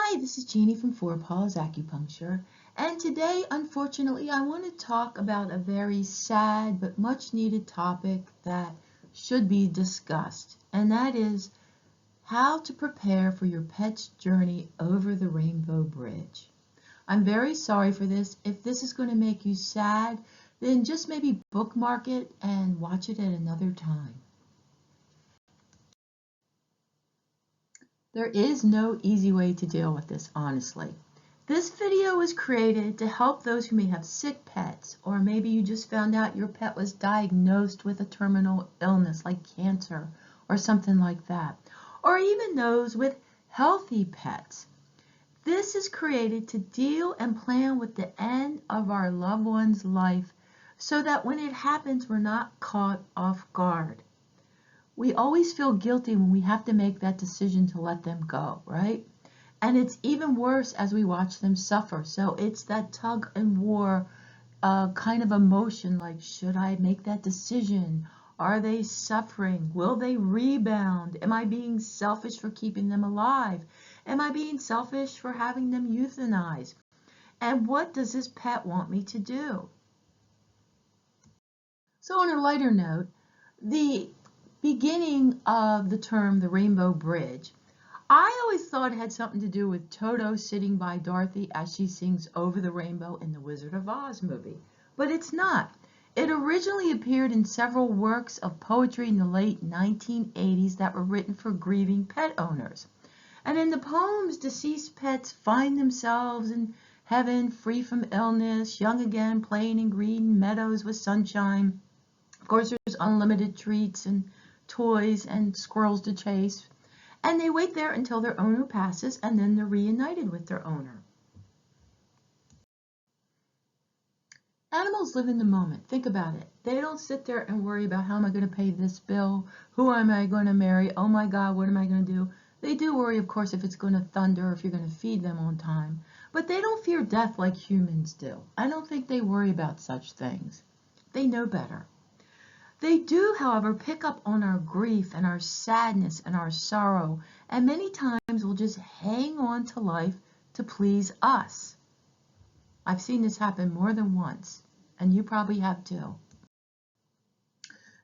Hi, this is Jeannie from Paws Acupuncture, and today, unfortunately, I want to talk about a very sad but much needed topic that should be discussed, and that is how to prepare for your pet's journey over the Rainbow Bridge. I'm very sorry for this. If this is going to make you sad, then just maybe bookmark it and watch it at another time. There is no easy way to deal with this, honestly. This video was created to help those who may have sick pets, or maybe you just found out your pet was diagnosed with a terminal illness like cancer or something like that, or even those with healthy pets. This is created to deal and plan with the end of our loved one's life so that when it happens, we're not caught off guard. We always feel guilty when we have to make that decision to let them go, right? And it's even worse as we watch them suffer. So it's that tug and war kind of emotion, like, should I make that decision? Are they suffering? Will they rebound? Am I being selfish for keeping them alive? Am I being selfish for having them euthanized? And what does this pet want me to do? So on a lighter note, the beginning of the term the Rainbow Bridge, I always thought it had something to do with Toto sitting by Dorothy as she sings Over the Rainbow in the Wizard of Oz movie, but it's not. It originally appeared in several works of poetry in the late 1980s that were written for grieving pet owners. And in the poems, deceased pets find themselves in heaven, free from illness, young again, playing in green meadows with sunshine. Of course, there's unlimited treats and toys and squirrels to chase. And they wait there until their owner passes, and then they're reunited with their owner. Animals live in the moment. Think about it. They don't sit there and worry about how am I going to pay this bill? Who am I going to marry? Oh my God, what am I going to do? They do worry, of course, if it's going to thunder or if you're going to feed them on time. But they don't fear death like humans do. I don't think they worry about such things. They know better. They do, however, pick up on our grief and our sadness and our sorrow, and many times will just hang on to life to please us. I've seen this happen more than once, and you probably have too.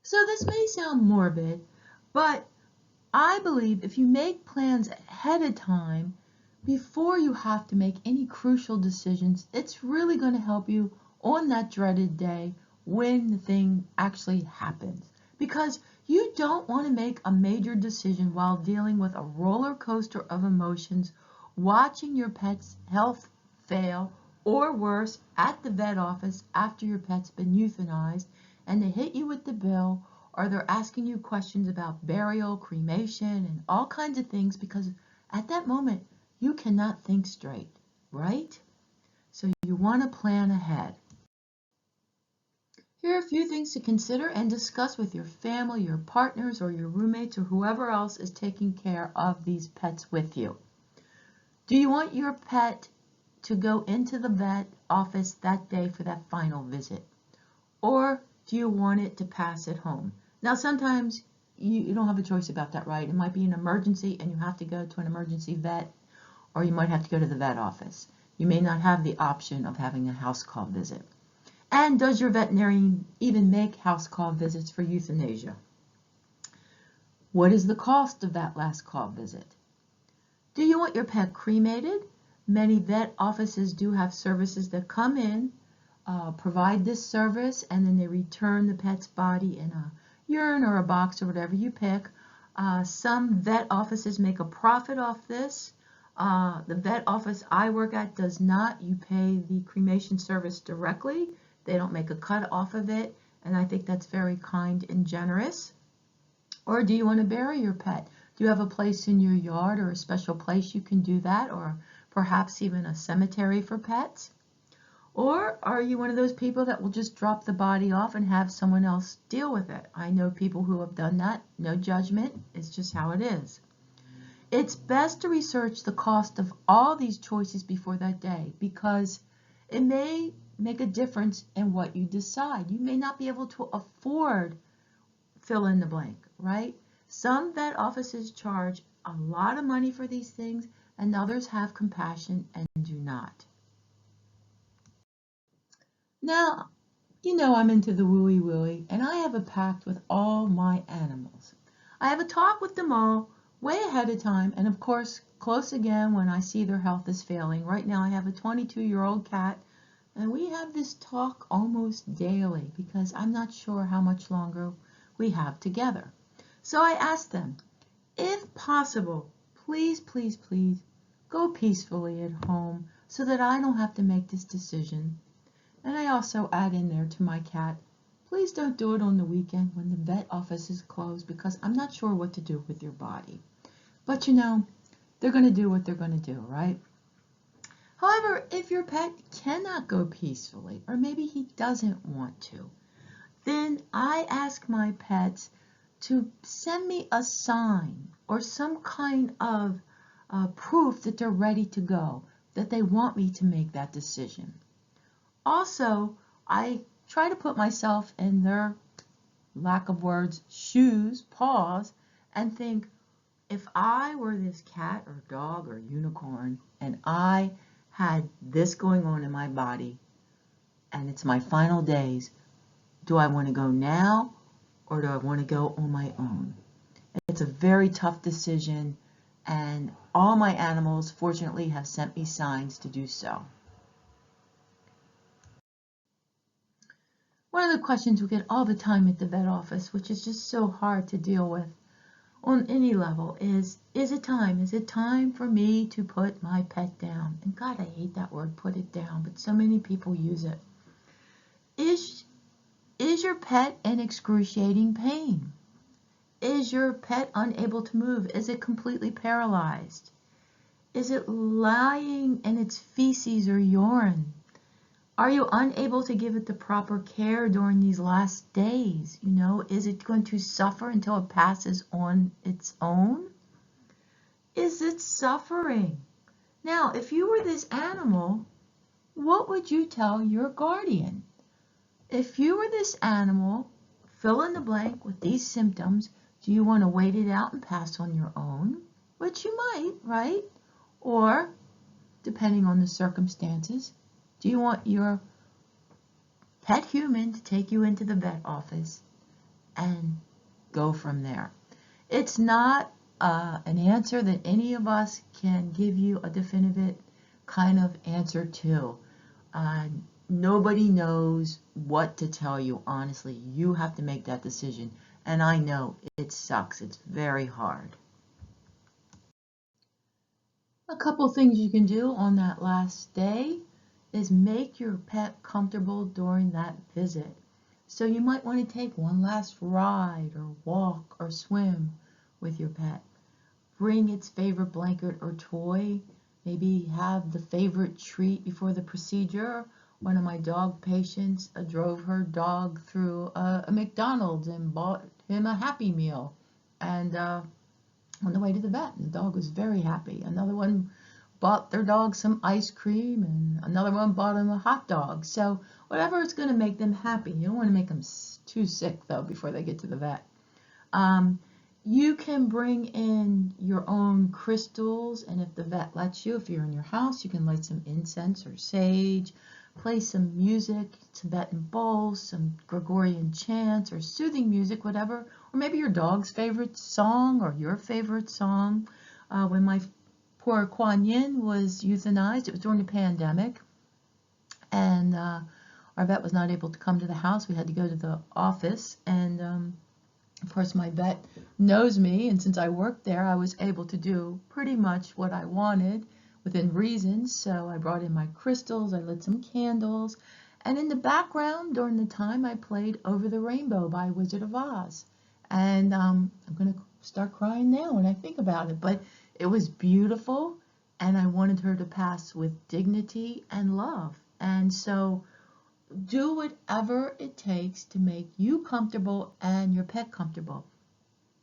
So this may sound morbid, but I believe if you make plans ahead of time, before you have to make any crucial decisions, it's really going to help you on that dreaded day when the thing actually happens. Because you don't want to make a major decision while dealing with a roller coaster of emotions, watching your pet's health fail, or worse, at the vet office after your pet's been euthanized, and they hit you with the bill, or they're asking you questions about burial, cremation, and all kinds of things, because at that moment, you cannot think straight, right? So you want to plan ahead. Here are a few things to consider and discuss with your family, your partners, or your roommates, or whoever else is taking care of these pets with you. Do you want your pet to go into the vet office that day for that final visit? Or do you want it to pass at home? Now, sometimes you don't have a choice about that, right? It might be an emergency and you have to go to an emergency vet, or you might have to go to the vet office. You may not have the option of having a house call visit. And does your veterinarian even make house call visits for euthanasia? What is the cost of that last call visit? Do you want your pet cremated? Many vet offices do have services that come in, provide this service, and then they return the pet's body in a urn or a box or whatever you pick. Some vet offices make a profit off this. The vet office I work at does not. You pay the cremation service directly. They don't make a cut off of it, and I think that's very kind and generous. Or do you want to bury your pet? Do you have a place in your yard or a special place you can do that, or perhaps even a cemetery for pets? Or are you one of those people that will just drop the body off and have someone else deal with it? I know people who have done that. No judgment. It's just how it is. It's best to research the cost of all these choices before that day, because it may make a difference in what you decide. You may not be able to afford fill in the blank, right? Some vet offices charge a lot of money for these things, and others have compassion and do not. Now, you know I'm into the wooey wooey, and I have a pact with all my animals. I have a talk with them all way ahead of time, and of course, close again when I see their health is failing. Right now I have a 22-year-old cat, and we have this talk almost daily because I'm not sure how much longer we have together. So I ask them, if possible, please, please, please, go peacefully at home so that I don't have to make this decision. And I also add in there to my cat, please don't do it on the weekend when the vet office is closed because I'm not sure what to do with your body. But you know, they're going to do what they're going to do, right? However, if your pet cannot go peacefully, or maybe he doesn't want to, then I ask my pets to send me a sign or some kind of proof that they're ready to go, that they want me to make that decision. Also, I try to put myself in their, lack of words, shoes, paws, and think, if I were this cat or dog or unicorn and I had this going on in my body and it's my final days, do I want to go now or do I want to go on my own? It's a very tough decision, and all my animals fortunately have sent me signs to do so. One of the questions we get all the time at the vet office, which is just so hard to deal with on any level, is it time? Is it time for me to put my pet down? And God, I hate that word, put it down, but so many people use it. Is your pet in excruciating pain? Is your pet unable to move? Is it completely paralyzed? Is it lying in its feces or urine? Are you unable to give it the proper care during these last days? You know, is it going to suffer until it passes on its own? Is it suffering? Now, if you were this animal, what would you tell your guardian? If you were this animal, fill in the blank with these symptoms. Do you want to wait it out and pass on your own? Which you might, right? Or, depending on the circumstances, do you want your pet human to take you into the vet office and go from there? It's not an answer that any of us can give you a definitive kind of answer to. Nobody knows what to tell you, honestly. You have to make that decision. And I know it sucks. It's very hard. A couple things you can do on that last day is make your pet comfortable during that visit. So you might want to take one last ride or walk or swim with your pet. Bring its favorite blanket or toy. Maybe have the favorite treat before the procedure. One of my dog patients drove her dog through a McDonald's and bought him a Happy Meal. And on the way to the vet, and the dog was very happy. Another one bought their dog some ice cream, and another one bought him a hot dog. So whatever is going to make them happy. You don't want to make them too sick, though, before they get to the vet. You can bring in your own crystals, and if the vet lets you, if you're in your house, you can light some incense or sage, play some music, Tibetan bowls, some Gregorian chants, or soothing music, whatever, or maybe your dog's favorite song or your favorite song. When my poor Kuan Yin was euthanized, it was during the pandemic, and our vet was not able to come to the house. We had to go to the office, and of course, my vet knows me, and since I worked there, I was able to do pretty much what I wanted within reason. So I brought in my crystals, I lit some candles, and in the background during the time, I played Over the Rainbow by Wizard of Oz. And I'm going to start crying now when I think about it, but it was beautiful, and I wanted her to pass with dignity and love. And so do whatever it takes to make you comfortable and your pet comfortable.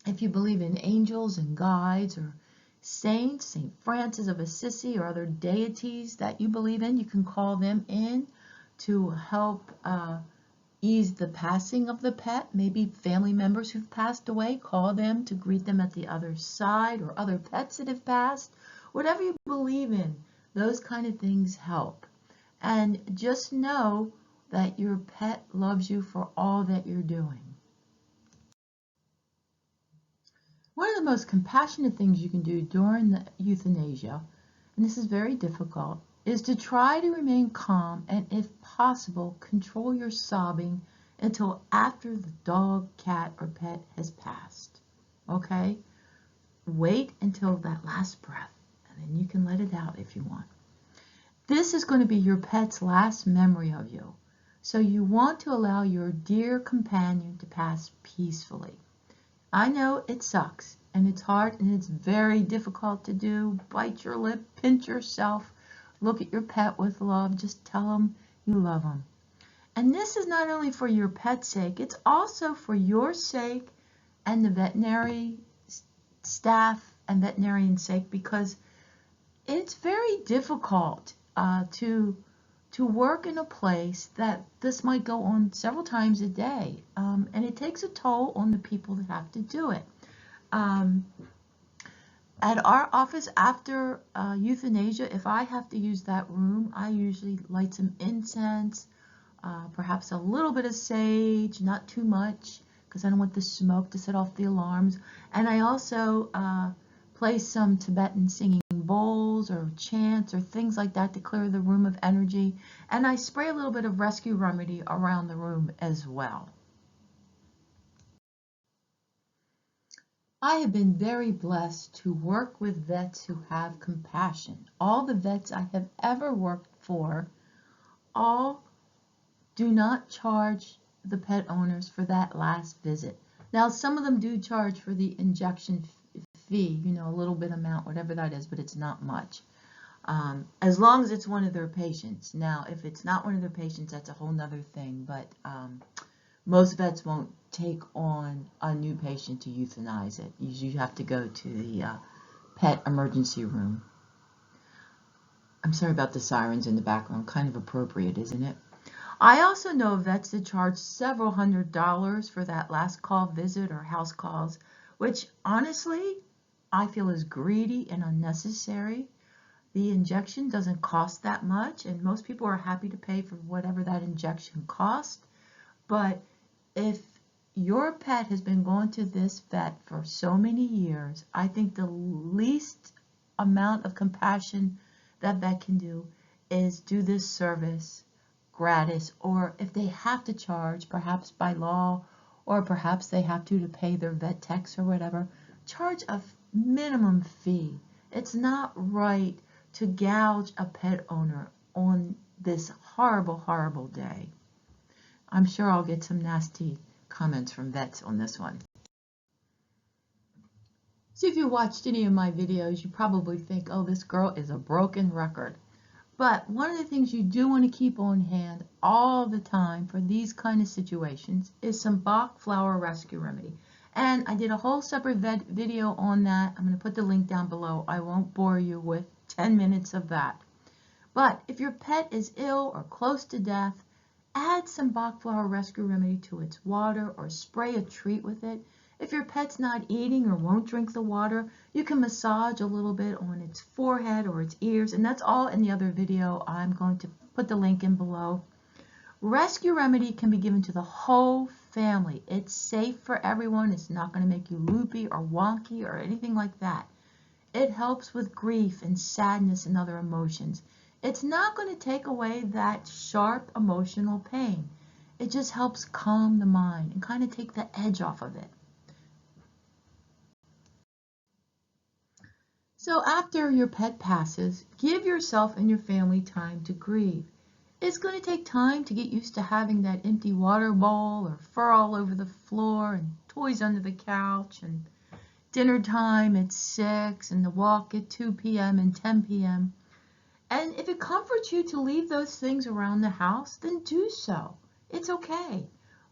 If you believe in angels and guides or saints, St. Francis of Assisi or other deities that you believe in, you can call them in to help ease the passing of the pet. Maybe family members who've passed away, call them to greet them at the other side, or other pets that have passed. Whatever you believe in, those kind of things help. And just know that your pet loves you for all that you're doing. One of the most compassionate things you can do during the euthanasia, and this is very difficult, is to try to remain calm and, if possible, control your sobbing until after the dog, cat, or pet has passed. Okay? Wait until that last breath, and then you can let it out if you want. This is going to be your pet's last memory of you, so you want to allow your dear companion to pass peacefully. I know it sucks, and it's hard, and it's very difficult to do. Bite your lip, pinch yourself, look at your pet with love, just tell them you love them. And this is not only for your pet's sake, it's also for your sake and the veterinary staff and veterinarian's sake, because it's very difficult to work in a place that this might go on several times a day, and it takes a toll on the people that have to do it. At our office, after euthanasia, if I have to use that room, I usually light some incense, perhaps a little bit of sage, not too much, because I don't want the smoke to set off the alarms. And I also play some Tibetan singing bowls or chants or things like that to clear the room of energy. And I spray a little bit of rescue remedy around the room as well. I have been very blessed to work with vets who have compassion. All the vets I have ever worked for, all do not charge the pet owners for that last visit. Now, some of them do charge for the injection fee, you know, a little bit amount, whatever that is, but it's not much. As long as it's one of their patients. Now, if it's not one of their patients, that's a whole nother thing, but most vets won't take on a new patient to euthanize it. Usually you have to go to the pet emergency room. I'm sorry about the sirens in the background, kind of appropriate, isn't it? I also know of vets that charge several $100s for that last call visit or house calls, which honestly I feel is greedy and unnecessary. The injection doesn't cost that much, and most people are happy to pay for whatever that injection costs. But if your pet has been going to this vet for so many years, I think the least amount of compassion that vet can do is do this service gratis, or if they have to charge, perhaps by law, or perhaps they have to pay their vet techs or whatever, charge a minimum fee. It's not right to gouge a pet owner on this horrible, horrible day. I'm sure I'll get some nasty comments from vets on this one. So if you watched any of my videos, you probably think, oh, this girl is a broken record. But one of the things you do want to keep on hand all the time for these kind of situations is some Bach flower rescue remedy. And I did a whole separate video on that. I'm going to put the link down below. I won't bore you with 10 minutes of that. But if your pet is ill or close to death, add some Bach flower rescue remedy to its water or spray a treat with it. If your pet's not eating or won't drink the water, you can massage a little bit on its forehead or its ears, and that's all in the other video. I'm going to put the link in below. Rescue remedy can be given to the whole family. It's safe for everyone. It's not going to make you loopy or wonky or anything like that. It helps with grief and sadness and other emotions. It's not going to take away that sharp emotional pain. It just helps calm the mind and kind of take the edge off of it. So after your pet passes, give yourself and your family time to grieve. It's going to take time to get used to having that empty water bowl or fur all over the floor and toys under the couch and dinner time at 6 and the walk at 2 p.m. and 10 p.m. And if it comforts you to leave those things around the house, then do so. It's okay.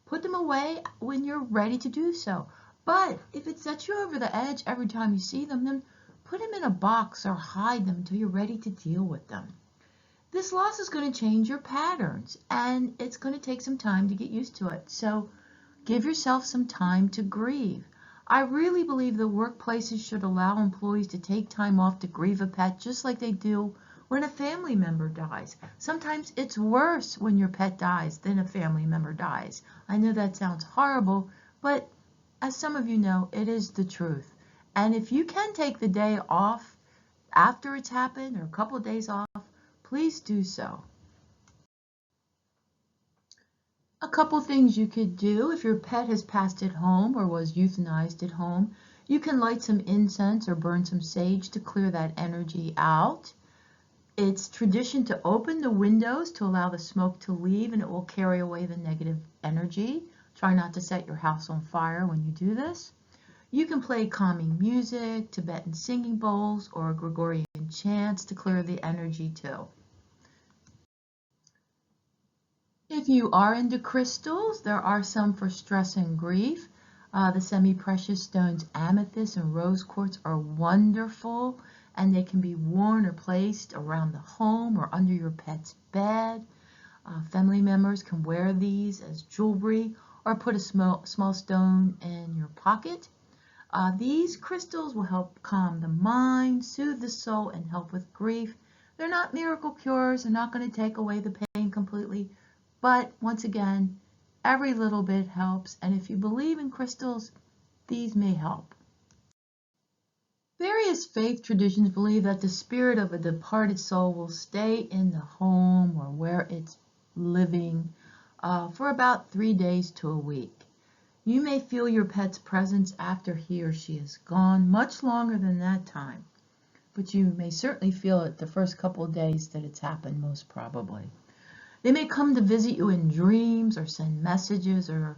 Put them away when you're ready to do so. But if it sets you over the edge every time you see them, then put them in a box or hide them until you're ready to deal with them. This loss is going to change your patterns, and it's going to take some time to get used to it. So give yourself some time to grieve. I really believe the workplaces should allow employees to take time off to grieve a pet just like they do when a family member dies. Sometimes it's worse when your pet dies than a family member dies. I know that sounds horrible, but as some of you know, it is the truth. And if you can take the day off after it's happened or a couple of days off, please do so. A couple things you could do if your pet has passed at home or was euthanized at home. You can light some incense or burn some sage to clear that energy out. It's tradition to open the windows to allow the smoke to leave, and it will carry away the negative energy. Try not to set your house on fire when you do this. You can play calming music, Tibetan singing bowls, or Gregorian chants to clear the energy too. If you are into crystals, there are some for stress and grief. The semi-precious stones amethyst and rose quartz are wonderful, and they can be worn or placed around the home or under your pet's bed. Family members can wear these as jewelry or put a small stone in your pocket. These crystals will help calm the mind, soothe the soul, and help with grief. They're not miracle cures. They're not going to take away the pain completely. But once again, every little bit helps, and if you believe in crystals, these may help. Various faith traditions believe that the spirit of a departed soul will stay in the home or where it's living for about 3 days to a week. You may feel your pet's presence after he or she is gone much longer than that time, but you may certainly feel it the first couple of days that it's happened, most probably. They may come to visit you in dreams or send messages or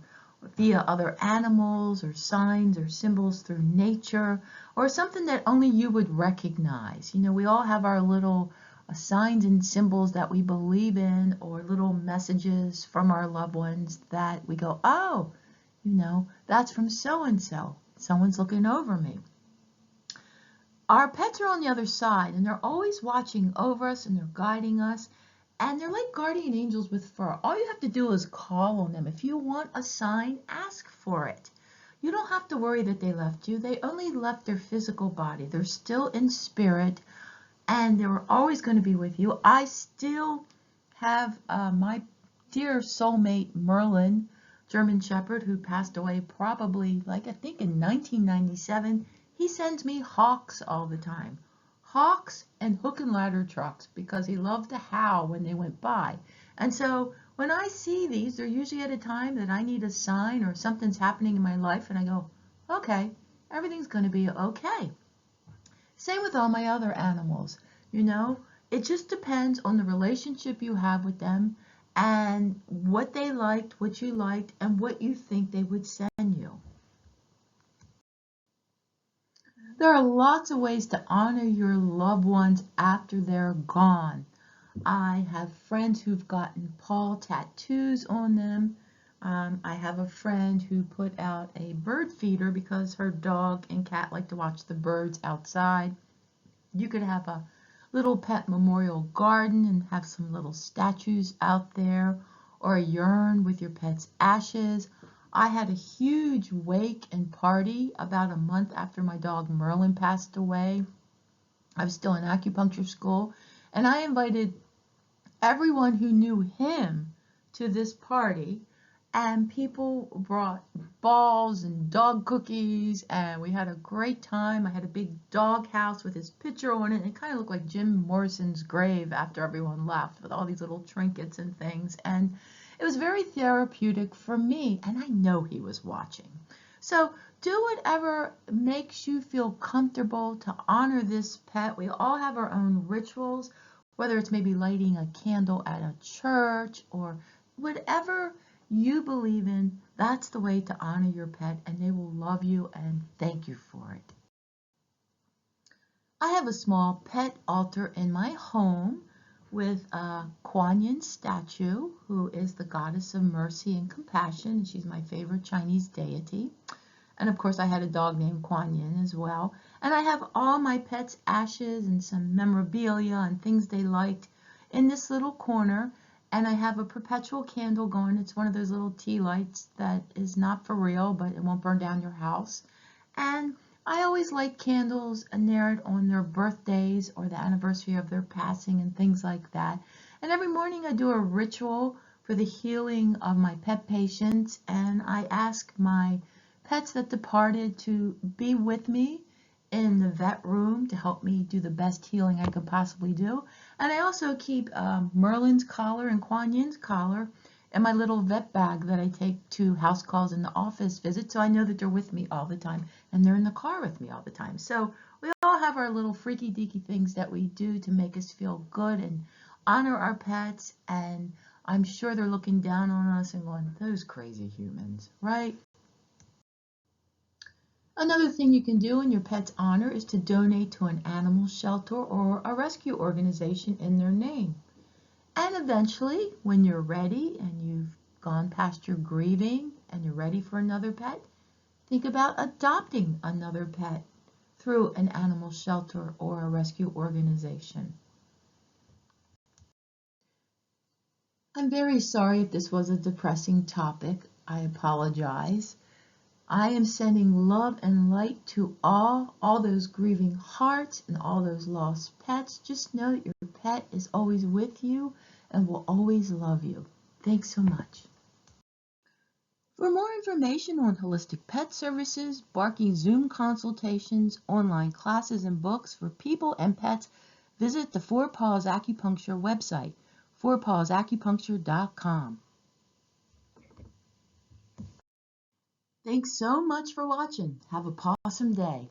via other animals or signs or symbols through nature or something that only you would recognize. You know, we all have our little signs and symbols that we believe in, or little messages from our loved ones that we go, oh, you know, that's from so-and-so. Someone's looking over me. Our pets are on the other side, and they're always watching over us, and they're guiding us. And they're like guardian angels with fur. All you have to do is call on them. If you want a sign, ask for it. You don't have to worry that they left you. They only left their physical body. They're still in spirit, and they're always going to be with you. I still have my dear soulmate Merlin, German Shepherd, who passed away probably, like I think in 1997. He sends me hawks all the time. Hawks and hook and ladder trucks, because he loved to howl when they went by. And so when I see these, they're usually at a time that I need a sign or something's happening in my life, and I go, okay, everything's going to be okay. Same with all my other animals. You know, it just depends on the relationship you have with them and what they liked, what you liked, and what you think they would send you. There are lots of ways to honor your loved ones after they're gone. I have friends who've gotten paw tattoos on them. I have a friend who put out a bird feeder because her dog and cat like to watch the birds outside. You could have a little pet memorial garden and have some little statues out there, or a urn with your pet's ashes. I had a huge wake and party about a month after my dog Merlin passed away. I was still in acupuncture school, and I invited everyone who knew him to this party, and people brought balls and dog cookies, and we had a great time. I had a big dog house with his picture on it, and it kind of looked like Jim Morrison's grave after everyone left, with all these little trinkets and things, and it was very therapeutic for me, and I know he was watching. So do whatever makes you feel comfortable to honor this pet. We all have our own rituals, whether it's maybe lighting a candle at a church or whatever you believe in. That's the way to honor your pet, and they will love you and thank you for it. I have a small pet altar in my home with a Kuan Yin statue, who is the goddess of mercy and compassion. She's my favorite Chinese deity. And of course I had a dog named Kuan Yin as well. And I have all my pets' ashes and some memorabilia and things they liked in this little corner, and I have a perpetual candle going. It's one of those little tea lights that is not for real, but it won't burn down your house. And I always light candles near it on their birthdays or the anniversary of their passing and things like that. And every morning I do a ritual for the healing of my pet patients, and I ask my pets that departed to be with me in the vet room to help me do the best healing I could possibly do. And I also keep Merlin's collar and Kuan Yin's collar in my little vet bag that I take to house calls and the office visits, so I know that they're with me all the time, and they're in the car with me all the time. So we all have our little freaky deaky things that we do to make us feel good and honor our pets, and I'm sure they're looking down on us and going, those crazy humans, right? Another thing you can do in your pet's honor is to donate to an animal shelter or a rescue organization in their name. And eventually, when you're ready and you've gone past your grieving and you're ready for another pet, think about adopting another pet through an animal shelter or a rescue organization. I'm very sorry if this was a depressing topic. I apologize. I am sending love and light to all those grieving hearts and all those lost pets. Just know that your pet is always with you and will always love you. Thanks so much. For more information on holistic pet services, barking Zoom consultations, online classes, and books for people and pets, visit the Four Paws Acupuncture website, fourpawsacupuncture.com. Thanks so much for watching. Have a pawsome day.